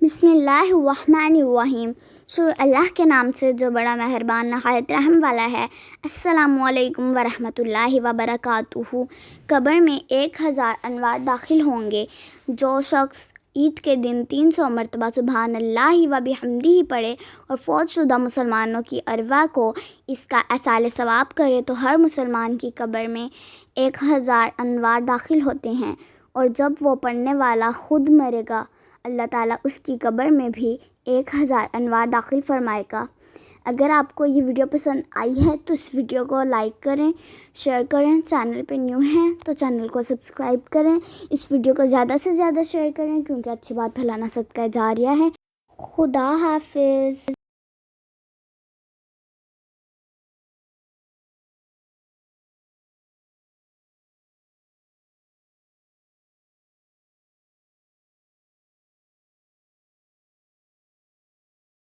بسم اللہ الرحمن الرحیم۔ شروع اللہ کے نام سے جو بڑا مہربان نہایت رحم والا ہے۔ السلام علیکم ورحمۃ اللہ وبرکاتہ۔ قبر میں 1000 انوار داخل ہوں گے۔ جو شخص عید کے دن 300 مرتبہ سبحان اللہ وبحمدہ پڑھے اور فوت شدہ مسلمانوں کی ارواح کو اس کا ایصال ثواب کرے تو ہر مسلمان کی قبر میں 1000 انوار داخل ہوتے ہیں، اور جب وہ پڑھنے والا خود مرے گا اللہ تعالیٰ اس کی قبر میں بھی 1000 انوار داخل فرمائے گا۔ اگر آپ کو یہ ویڈیو پسند آئی ہے تو اس ویڈیو کو لائک کریں، شیئر کریں، چینل پہ نیو ہیں تو چینل کو سبسکرائب کریں، اس ویڈیو کو زیادہ سے زیادہ شیئر کریں کیونکہ اچھی بات پھیلانا صدقہ جاریہ ہے۔ خدا حافظ۔